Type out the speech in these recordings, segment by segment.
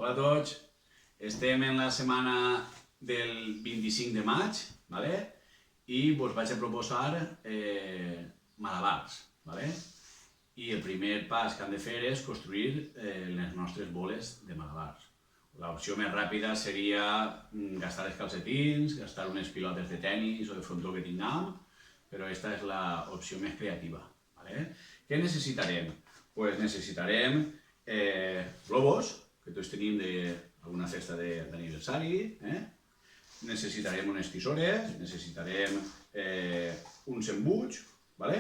Hola a tots, estem en la setmana del 25 de maig, ¿vale? I us vaig a proposar malabars. ¿Vale? I el primer pas que han de fer és construir les nostres boles de malabars. L'opció més ràpida seria gastar els calcetins, gastar unes pilotes de tennis o de frontó que tinguem, però aquesta és l'opció més creativa. ¿Vale? Què necessitarem? Pues necessitarem globos, que tots tenim d'alguna festa d'aniversari, necessitarem unes tisores, necessitarem uns embuts, ¿vale?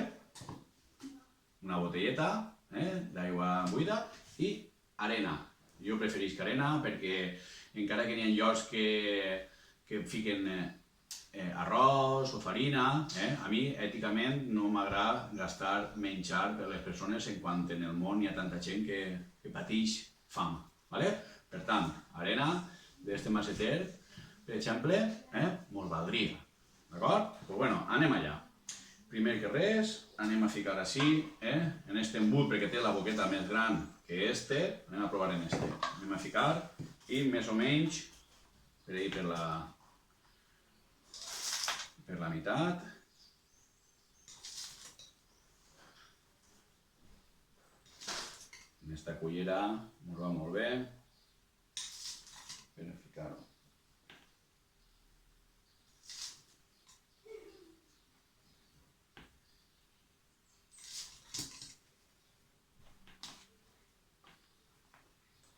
Una botelleta d'aigua buida i arena. Jo preferisc arena perquè encara que n'hi ha llocs que fiquen arròs o farina, a mi èticament no m'agrada gastar menjar per les persones en quan en el món hi ha tanta gent que pateix fam. Per tant, arena d'este maceter, per exemple, mos valdria. D'acord? Doncs bueno, anem allà. Primer que res, anem a ficar així, en este embut, perquè té la boqueta més gran que este, anem a provar en este. Anem a ficar i més o menys, per ahí per la meitat. En esta cullera ens va molt bé per ficar-ho.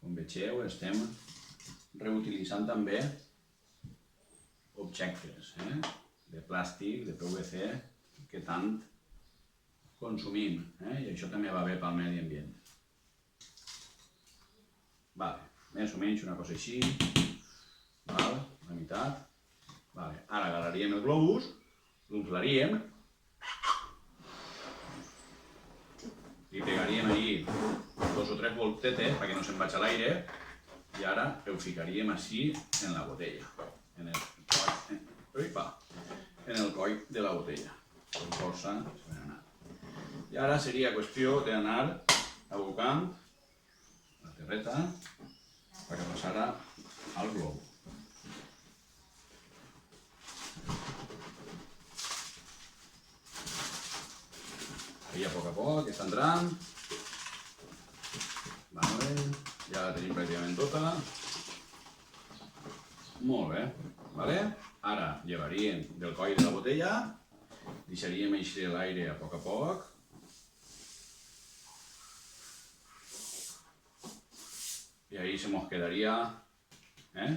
Com vegeu, estem reutilitzant també objectes de plàstic, de PVC, que tant consumim, i això també va bé pel medi ambient. Més o menys una cosa així, la meitat. Ara agarraríem el globus, l'inflaríem, li pegaríem allí 2 o 3 voltetes perquè no se'n vagi a l'aire i ara ho ficaríem així en la botella, en el coll de la botella. Amb força se n'ha anat. I ara seria qüestió d'anar abocant la terreta perquè passara al globo. Ahí a poc està entrant. Ja la tenim pràcticament tota. Molt bé. Ara llevaríem del coll de la botella, deixaríem eixir l'aire a poc. I ahí se mos quedaria la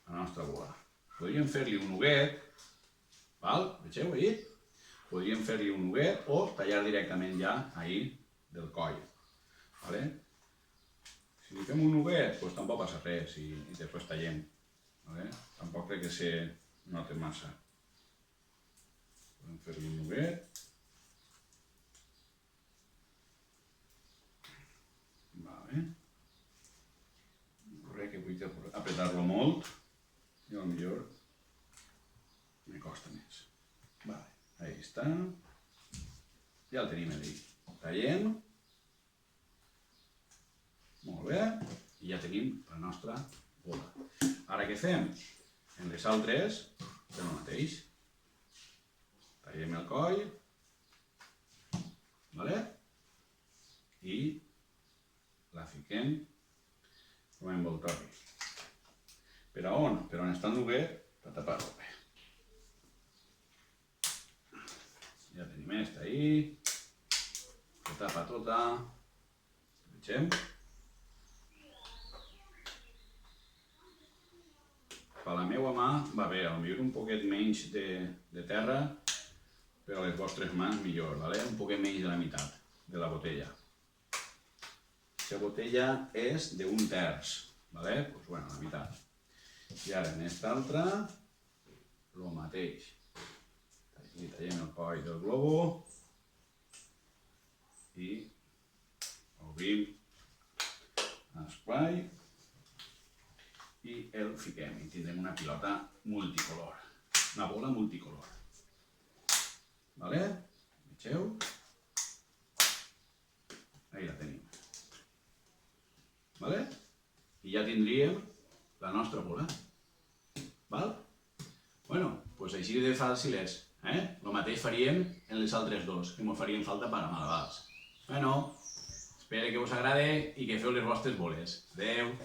nostra bola. Podríem fer-li un nuguet, vegeu ahí? Podríem fer-li un nuguet o tallar directament ja ahí del coll. Si li fem un nuguet, doncs tampoc passa res i després tallem. Tampoc crec que se noti massa. Podem fer-li un nuguet. Que vull apretar-lo molt i potser me costa més. Ahí està. Ja el tenim allí. Tallem. Molt bé. I ja tenim la nostra bola. Ara què fem? En les altres fem el mateix. Tallem el coll. I la fiquem com a envoltori. Per a on? Per on està el nuguet, per tapar-ho bé. Ja tenim esta ahí. Se tapa tota. Vegem? Per la meva mà va bé, potser un poquet menys de terra, però a les vostres mans millor, un poquet menys de la meitat de la botella. La botella és d'1 terç, doncs bueno, la meitat. I ara en aquesta altra, el mateix. Li tallem el coll del globo i obrim l'espai i el fiquem i tindrem una pilota multicolor, una bola multicolor. Vegeu? Ahí la tenim. I i ja tindríem la nostra bola. Val? Bueno, doncs així de fàcil és. El mateix faríem en les altres dos, que ens farien falta per a malabars. Bueno, espero que us agrade i que feu les vostres boles. Adeu!